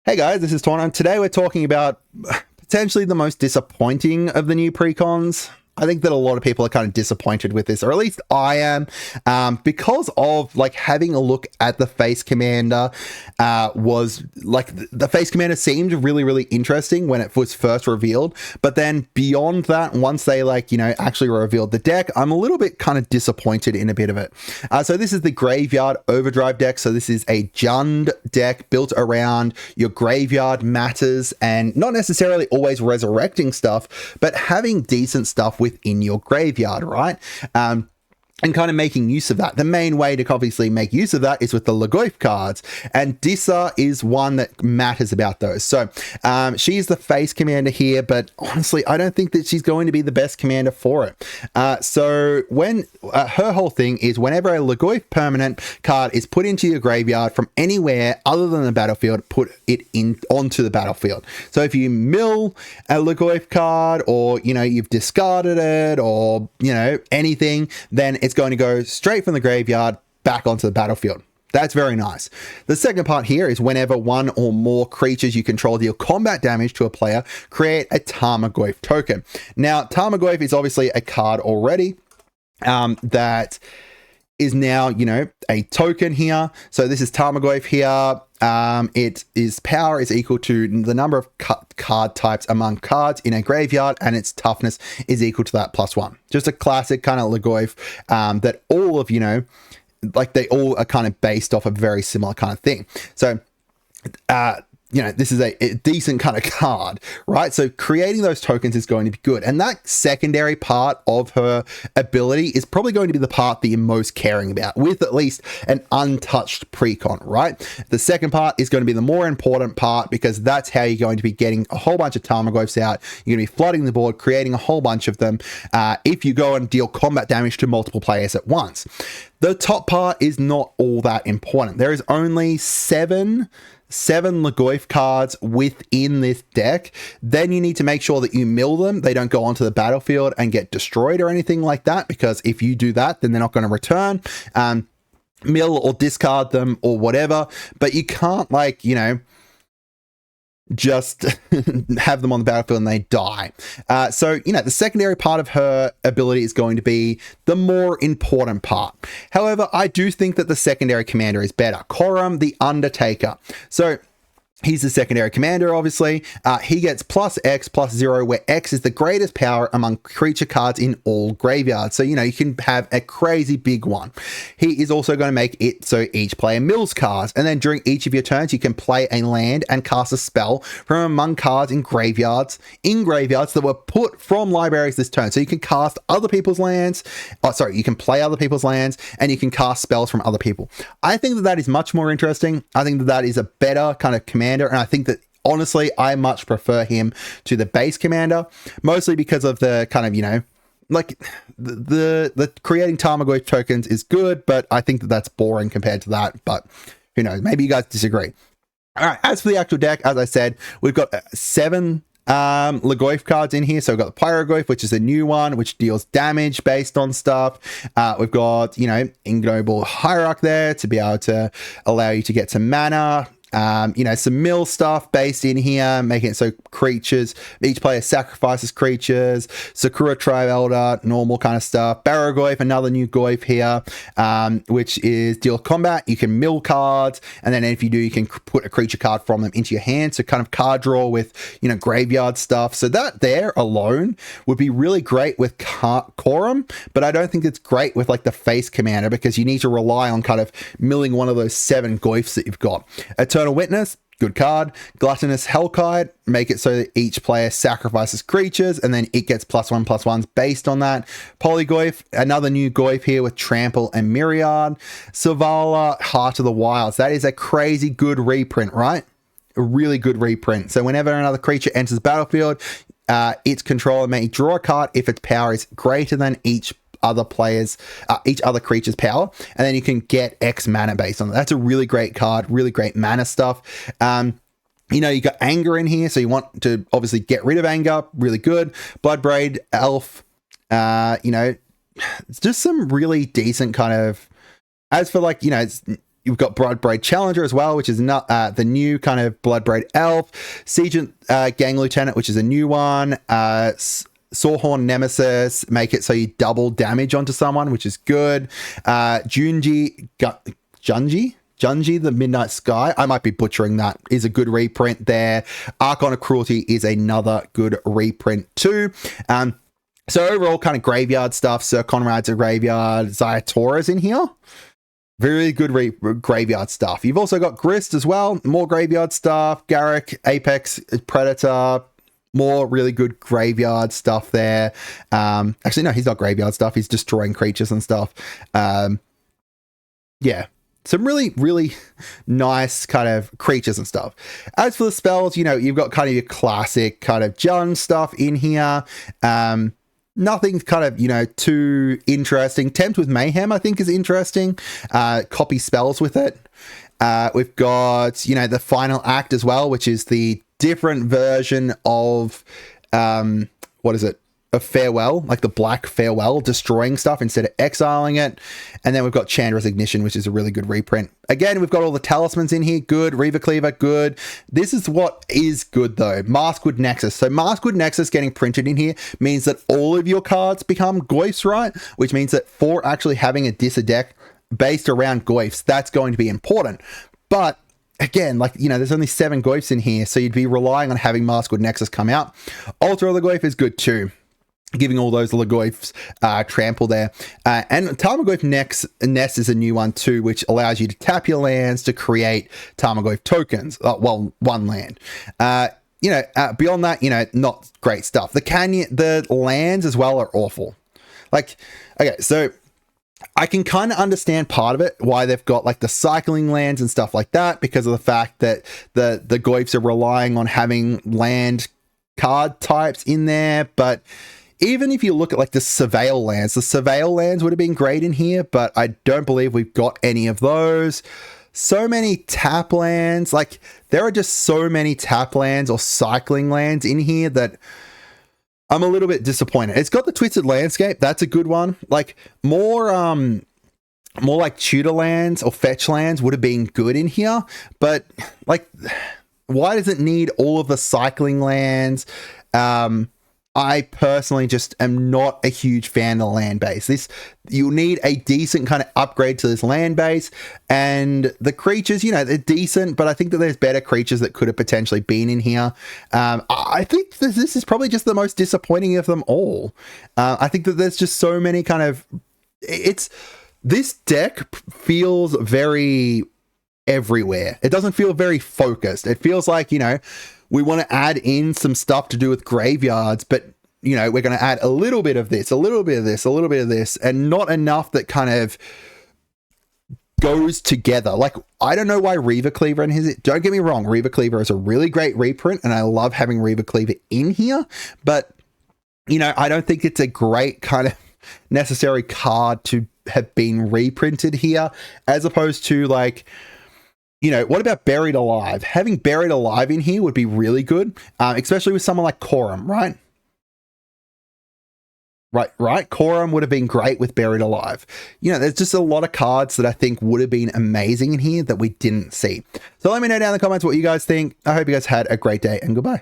Hey guys, this is Tauna, and today we're talking about potentially the most disappointing of the new precons. I think that a lot of people are kind of disappointed with this, or at least I am, because of like having a look at the face commander. Was like the face commander seemed really, really interesting when it was first revealed, but then beyond that, once they actually revealed the deck, I'm a little bit kind of disappointed in a bit of it. So this is the Graveyard Overdrive deck. So this is a Jund deck built around your graveyard matters and not necessarily always resurrecting stuff, but having decent stuff within your graveyard, right? And kind of making use of that. The main way to obviously make use of that is with the Lagoif cards, and Dissa is one that matters about those. So she's the face commander here, but honestly, I don't think that she's going to be the best commander for it. So when her whole thing is whenever a Lagoif permanent card is put into your graveyard from anywhere other than the battlefield, put it in onto the battlefield. So if you mill a Lagoif card, or you've discarded it, or anything, then it's going to go straight from the graveyard back onto the battlefield. That's very nice. The second part here is whenever one or more creatures you control deal combat damage to a player, create a taunacg token. Now, taunacg is obviously a card already that is now, a token here. So this is taunacg here. Its power is equal to the number of card types among cards in a graveyard, and its toughness is equal to that +1. Just a classic kind of Lagoif that all of, they all are kind of based off a very similar kind of thing. So, this is a decent kind of card, right? So creating those tokens is going to be good. And that secondary part of her ability is probably going to be the part that you're most caring about, with at least an untouched precon, right? The second part is going to be the more important part, because that's how you're going to be getting a whole bunch of taunacgs out. You're going to be flooding the board, creating a whole bunch of them if you go and deal combat damage to multiple players at once. The top part is not all that important. There is only seven Lagoif cards within this deck. Then you need to make sure that you mill them. They don't go onto the battlefield and get destroyed or anything like that, because if you do that, then they're not going to return. Mill or discard them or whatever, but you can't just have them on the battlefield and they die. So the secondary part of her ability is going to be the more important part. However, I do think that the secondary commander is better. Corum, the Undertaker. So he's the secondary commander, obviously. He gets +X/+0, where X is the greatest power among creature cards in all graveyards. So, you can have a crazy big one. He is also going to make it so each player mills cards. And then during each of your turns, you can play a land and cast a spell from among cards in graveyards that were put from libraries this turn. So you can cast other people's lands. You can play other people's lands, and you can cast spells from other people. I think that is much more interesting. I think that is a better kind of commander. And I think that honestly, I much prefer him to the base commander, mostly because of the kind of, the creating taunacg tokens is good, but I think that that's boring compared to that. But who knows? Maybe you guys disagree. All right. As for the actual deck, as I said, we've got 7 Lagoif cards in here. So we've got the Pyrogoif, which is a new one, which deals damage based on stuff. We've got, Ignoble Hierarch there to be able to allow you to get some mana. Some mill stuff based in here, making it so creatures, each player sacrifices creatures. Sakura Tribe Elder, normal kind of stuff. Barrogoif, another new Goif here, which is deal combat. You can mill cards, and then if you do, you can put a creature card from them into your hand. So kind of card draw with, graveyard stuff. So that there alone would be really great with Corum, but I don't think it's great with the face commander, because you need to rely on kind of milling one of those 7 Goifs that you've got. Eternal Witness, good card. Gluttonous Hellkite, make it so that each player sacrifices creatures, and then it gets +1/+1s based on that. Polygoif, another new Goif here with Trample and Myriad. Savala, Heart of the Wilds. That is a crazy good reprint, right? A really good reprint. So whenever another creature enters the battlefield, its controller may draw a card if its power is greater than each other creature's power, and then you can get X mana based on that. That's a really great card, really great mana stuff. You got Anger in here, so you want to obviously get rid of Anger, really good. Bloodbraid, Elf, it's just some really decent kind of, as for You've got Bloodbraid Challenger as well, which is not the new kind of Bloodbraid Elf. Siegent Gang Lieutenant, which is a new one. Sawhorn Nemesis, make it so you double damage onto someone, which is good. Junji, the Midnight Sky, I might be butchering that, is a good reprint there. Archon of Cruelty is another good reprint too. So overall, kind of graveyard stuff. Sir Conrad's a graveyard. Zayatora's in here. Very good graveyard stuff. You've also got Grist as well. More graveyard stuff. Garrick, Apex, Predator. More really good graveyard stuff there. Actually, no, he's not graveyard stuff. He's destroying creatures and stuff. Yeah. Some really, really nice kind of creatures and stuff. As for the spells, you know, you've got kind of your classic kind of Jund stuff in here. Nothing kind of, you know, too interesting. Tempt with Mayhem, I think, is interesting. Copy spells with it. We've got, you know, the Final Act as well, which is the different version of, what is it? A Farewell, like the Black Farewell, destroying stuff instead of exiling it. And then we've got Chandra's Ignition, which is a really good reprint. Again, we've got all the talismans in here. Good. Reaver Cleaver, good. This is what is good, though. Maskwood Nexus. So Maskwood Nexus getting printed in here means that all of your cards become Goyfs, right? Which means that for actually having a Dissa deck based around Goyfs, that's going to be important. But again, like, you know, there's only 7 Goyfs in here, so you'd be relying on having Maskwood Nexus come out. Altar of the Goyf is good too, giving all those Goyfs trample there. And Tarmogoyf Nest is a new one too, which allows you to tap your lands to create Tarmogoyf tokens. Well, one land. You know, beyond that, you know, not great stuff. The lands as well are awful. Like, okay, so I can kind of understand part of it, why they've got like the cycling lands and stuff like that, because of the fact that the Goyfs are relying on having land card types in there. But even if you look at like the Surveil lands would have been great in here, but I don't believe we've got any of those. So many tap lands, like there are just so many tap lands or cycling lands in here that I'm a little bit disappointed. It's got the Twisted Landscape. That's a good one. Like more like tutor lands or fetch lands would have been good in here, but like, why does it need all of the cycling lands? I personally just am not a huge fan of the land base. You'll need a decent kind of upgrade to this land base, and the creatures, you know, they're decent, but I think that there's better creatures that could have potentially been in here. I think this is probably just the most disappointing of them all. I think that there's just so many kind of, this deck feels very everywhere. It doesn't feel very focused. It feels like, you know, we want to add in some stuff to do with graveyards, but, you know, we're going to add a little bit of this, a little bit of this, a little bit of this, and not enough that kind of goes together. Like, I don't know why Reaver Cleaver in his, don't get me wrong, Reaver Cleaver is a really great reprint, and I love having Reaver Cleaver in here, but, you know, I don't think it's a great kind of necessary card to have been reprinted here, as opposed to, like, you know, what about Buried Alive? Having Buried Alive in here would be really good, especially with someone like Corum, right? Right. Corum would have been great with Buried Alive. You know, there's just a lot of cards that I think would have been amazing in here that we didn't see. So let me know down in the comments what you guys think. I hope you guys had a great day, and goodbye.